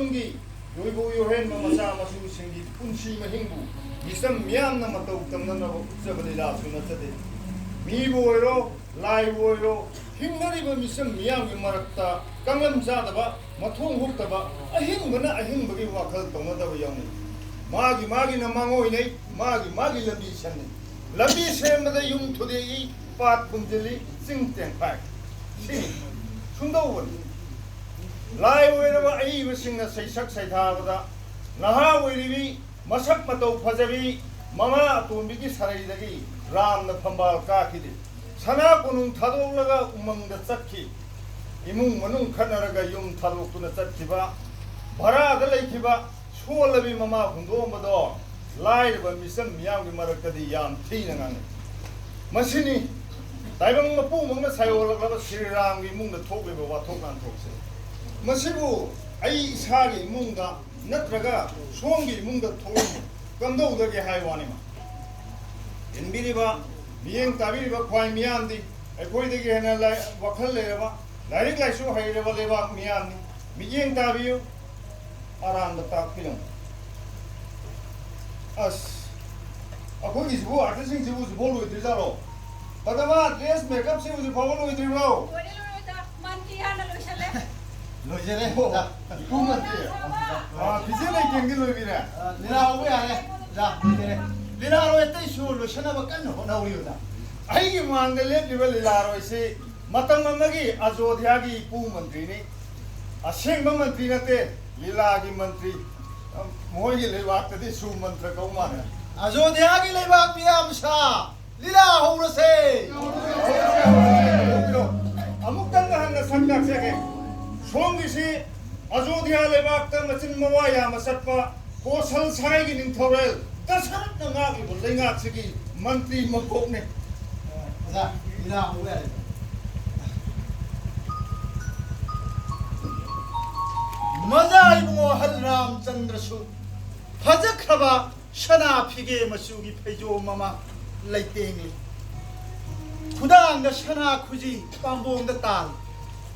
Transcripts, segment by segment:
ꯃꯅꯨꯡꯒꯤ ꯌꯣꯏꯕꯨ ꯌꯣꯍꯦꯟꯕ ꯃꯆꯥ ꯃꯁꯨꯁꯤꯡꯒꯤ ꯄꯨꯟꯁꯤ ꯃꯍꯤꯡꯕꯨ ꯃꯤꯆꯝ ꯃꯤꯌꯥꯝꯅ ꯃꯇꯧ ꯇꯝꯅꯅꯕ ꯎꯠꯆꯕ ꯂꯤꯂꯥꯁꯨ ꯅꯠꯆꯗꯦ ꯃꯤꯕꯨ ꯑꯣꯏꯔꯣ ꯂꯥꯏꯕꯨ ꯑꯣꯏꯔꯣ ꯍꯤꯡꯅꯔꯤꯕ ꯃꯤꯆꯝ ꯃꯤꯌꯥꯝꯒꯤ ꯃꯔꯛꯇ ꯀꯥꯡꯂꯝ ꯆꯥꯗꯕ ꯃꯊꯣꯡ ꯍꯨꯛꯇꯕ ꯑꯍꯤꯡꯕꯅ ꯑꯍꯤꯡꯕꯒꯤ ꯋꯥꯈꯜ ꯇꯧꯅꯗꯕ ꯌꯥꯎꯅꯩ ꯃꯥꯒꯤꯅ ꯃꯥꯡꯑꯣꯏꯅꯩ ꯃꯥꯒꯤ ꯂꯝꯕꯤ ꯁꯦꯝꯅꯩ ꯂꯝꯕꯤ ꯁꯦꯝꯕꯗ ꯌꯨꯝ ꯊꯨꯗꯦꯛꯏ ꯄꯥꯠ ꯐꯨꯝꯖꯤꯜꯂꯤ ꯆꯤꯡ ꯇꯦꯡꯐꯥꯏ ꯁꯤꯅꯤ ꯁꯨꯝꯗꯧꯕꯅꯤ ꯂꯥꯏ ꯑꯣꯏꯔꯕ ꯑꯏꯕꯁꯤꯡꯅ ꯁꯩꯁꯛ ꯁꯩꯊꯥꯕꯗ ꯅꯍꯥ ꯑꯣꯏꯔꯤꯕꯤ ꯃꯁꯛ ꯃꯇꯧ ꯐꯖꯕꯤ ꯃꯃꯥ ꯑꯇꯣꯝꯕꯤꯒꯤ ꯁꯔꯩꯗꯒꯤ ꯔꯥꯝꯅ ꯐꯝꯕꯥꯜ ꯀꯥꯈꯤꯗꯦ ꯁꯅꯥ ꯀꯣꯅꯨꯡ ꯊꯥꯗꯣꯛꯂꯒ ꯎꯃꯪꯗ ꯆꯠꯈꯤ ꯏꯃꯨꯡ ꯃꯅꯨꯡ ꯈꯠꯅꯔꯒ ꯌꯨꯝ ꯊꯥꯗꯣꯛꯇꯨꯅ ꯆꯠꯈꯤꯕ ꯚꯔꯥꯗ ꯂꯩꯈꯤꯕ ꯁꯣꯜꯂꯕꯤ ꯃꯃꯥ ꯍꯨꯟꯗꯣꯛꯑꯝꯕꯗꯣ ꯂꯥꯏꯔꯕ ꯃꯤꯆꯝ ꯃꯤꯌꯥꯝꯒꯤ ꯃꯔꯛꯇꯗꯤ ꯌꯥꯝ ꯊꯤꯅ ꯉꯥꯡꯅꯩ ꯃꯁꯤꯅꯤ ꯇꯥꯏꯕꯪ ꯃꯄꯨꯃꯛꯅ ꯁꯥꯌꯣꯜꯂꯛꯂꯕ ꯁ꯭ꯔꯤꯔꯥꯝꯒꯤ ꯏꯃꯨꯡꯗ ꯊꯣꯛꯂꯤꯕ ꯋꯥꯊꯣꯛ ꯂꯥꯟꯊꯣꯛꯁꯦ ꯃꯁꯤꯕꯨ ꯑꯩ ꯏꯁꯥꯒꯤ ꯏꯃꯨꯡꯗ ꯅꯠꯇ꯭ꯔꯒ ꯁꯣꯝꯒꯤ ꯏꯃꯨꯡꯗ ꯊꯣꯛꯂꯝꯃꯤ ꯀꯝꯗꯧꯗꯒꯦ ꯍꯥꯏꯕ ꯋꯥꯅꯤꯃ ꯏꯟꯕꯤꯔꯤꯕ ꯃꯤꯠꯌꯦꯡ ꯇꯥꯕꯤꯔꯤꯕ ꯈ꯭ꯋꯥꯏ ꯃꯤꯌꯥꯝꯗꯤ ꯑꯩꯈꯣꯏꯗꯒꯤ ꯍꯦꯟꯅ ꯋꯥꯈꯜ ꯂꯩꯔꯕ ꯂꯥꯏꯔꯤꯛ ꯂꯥꯏꯁꯨ ꯍꯩꯔꯕ ꯂꯩꯕꯥꯛ ꯃꯤꯌꯥꯝꯅꯤ ꯃꯤꯠꯌꯦꯡ ꯇꯥꯕꯤꯌꯨ ꯑꯔꯥꯟꯕ ꯇꯥꯛꯄꯤꯔꯝꯃꯨ ꯑꯁ ꯑꯩꯈꯣꯏꯒꯤꯁꯤꯕꯨ ꯑꯥꯔꯇꯤꯁꯁꯤꯡꯁꯤꯕꯨ ꯍꯧꯖꯤꯛꯐꯥꯎ ꯂꯣꯏꯗ꯭ꯔꯤꯖꯥꯠꯂꯣ ꯄꯗꯃꯥ ꯗ꯭ꯔꯦꯁ ꯃꯦꯀꯞꯁꯤ ꯍꯧꯖꯤꯛ ꯐꯥꯎꯕ ꯂꯣꯏꯗ꯭ꯔꯤꯕ꯭ꯔꯣ ꯂꯣꯏꯖꯔꯦ ꯐꯤꯖꯦ ꯂꯩꯇꯦꯡꯗꯤ ꯂꯣꯏꯕꯤꯔꯦ ꯂꯤꯂꯥ ꯍꯧꯕ ꯌꯥꯔꯦ ꯂꯣꯏꯖꯔꯦ ꯂꯤꯂꯥꯔꯣꯏ ꯑꯇꯩꯁꯨ ꯂꯣꯏꯁꯤꯟꯅꯕ ꯀꯟꯅ ꯍꯣꯠꯅꯍꯧꯔꯤꯕꯗ ꯑꯩꯒꯤ ꯃꯥꯡꯗ ꯂꯦꯞꯂꯤꯕ ꯂꯤꯂꯥꯔꯣꯏꯁꯤ ꯃꯇꯝ ꯑꯃꯒꯤ ꯑꯖꯣꯙ꯭ꯌꯥꯒꯤ ꯏꯄꯨ ꯃꯟꯇ꯭ꯔꯤꯅꯤ ꯑꯁꯦꯡꯕ ꯃꯟꯇ꯭ꯔꯤ ꯅꯠꯇꯦ ꯂꯤꯂꯥꯒꯤ ꯃꯟꯇ꯭ꯔꯤ ꯃꯣꯏꯒꯤ ꯂꯩꯕꯥꯛꯇꯗꯤ ꯁꯨ ꯃꯟꯇ꯭ꯔ ꯀꯧ ꯃꯥꯜꯂꯦ ꯑꯖꯣꯙ꯭ꯌꯥꯒꯤ ꯂꯩꯕꯥꯛ ꯃꯤꯌꯥꯝ ꯁꯥ ꯂꯤꯂꯥ ꯍꯧꯔꯁꯦ ꯑꯃꯨꯛꯇꯪꯒ ꯍꯟꯅ ꯁꯛ ꯇꯥꯛꯆꯒꯦ ꯁꯣꯝꯒꯤꯁꯤ ꯑꯖꯣꯙ꯭ꯌꯥ ꯂꯩꯕꯥꯛꯇ ꯃꯆꯤꯟ ꯃꯋꯥ ꯌꯥꯝꯅ ꯆꯠꯄ ꯀꯣꯁꯜ ꯁꯥꯏꯒꯤ ꯅꯤꯡꯊꯧꯔꯦꯜ ꯗꯁꯔꯠꯅ ꯉꯥꯛꯂꯤꯕ ꯂꯩꯉꯥꯛꯁꯤꯒꯤ ꯃꯟꯇ꯭ꯔꯤ ꯃꯀꯣꯛꯅꯤ ꯂꯤꯂꯥ ꯍꯧꯕ ꯌꯥꯔꯦ ꯃꯖꯥ ꯏꯕꯨꯡꯉꯣ ꯍꯜ ꯔꯥꯝꯆꯟꯗ꯭ꯔꯁꯨ ꯐꯖꯈ꯭ꯔꯕ ꯁꯅꯥ ꯐꯤꯒꯦ ꯃꯆꯨꯒꯤ ꯐꯩꯖꯣꯝ ꯑꯃ ꯂꯩꯇꯦꯡꯂꯤ ꯈꯨꯗꯥꯡꯗ ꯁꯅꯥ ꯈꯨꯖꯤ ꯄꯥꯝꯕꯣꯝꯗ ꯇꯥꯜ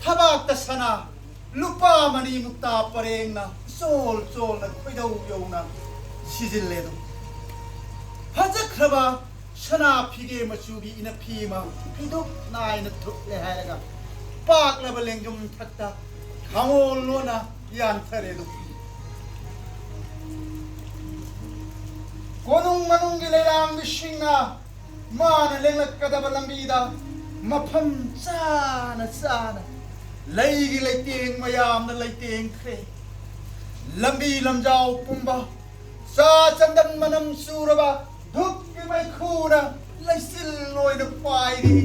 ꯊꯕꯥꯛꯇ ꯁꯅꯥ ꯂꯨꯄꯥ ꯃꯔꯤ ꯃꯨꯛꯇꯥ ꯄꯔꯦꯡꯅ ꯆꯣꯜ ꯆꯣꯜꯅ ꯈꯣꯏꯗꯧ ꯌꯧꯅ ꯁꯤꯖꯤꯜꯂꯦ ꯐꯖꯈ꯭ꯔꯕ ꯁꯅꯥ ꯐꯤꯒꯦ ꯃꯆꯨꯒꯤ ꯏꯅꯐꯤ ꯑꯃ ꯐꯤꯗꯨꯛ ꯅꯥꯏꯅ ꯊꯨꯞꯂꯦ ꯍꯥꯏꯔꯒ ꯄꯥꯛꯂꯕ ꯂꯦꯡꯖꯨꯝ ꯊꯛꯇ ꯈꯥꯡꯉꯣꯜ ꯂꯣꯟꯅ ꯌꯥꯟꯊꯔꯦ ꯀꯣꯅꯨꯡ ꯃꯅꯨꯡꯒꯤ ꯂꯩꯔꯥꯡꯕꯤꯁꯤꯡꯅ ꯃꯥꯅ ꯂꯦꯡꯂꯛꯀꯗꯕ ꯂꯝꯕꯤꯗ ꯃꯐꯝ ꯆꯥꯅ ꯆꯥꯅ ꯂꯩꯒꯤ ꯂꯩꯇꯦꯡ ꯃꯌꯥꯝꯅ ꯂꯩꯇꯦꯡꯈ꯭ꯔꯦ ꯂꯝꯕꯤ ꯂꯝꯖꯥꯎ ꯄꯨꯝꯕ ꯆꯥ ꯆꯟꯗꯟ ꯃꯅꯝ ꯆꯨꯔꯕ ꯙꯨꯞꯀꯤ ꯃꯩꯈꯨꯅ ꯂꯩꯆꯤꯜ ꯑꯣꯏꯅ ꯄꯥꯏꯔꯤ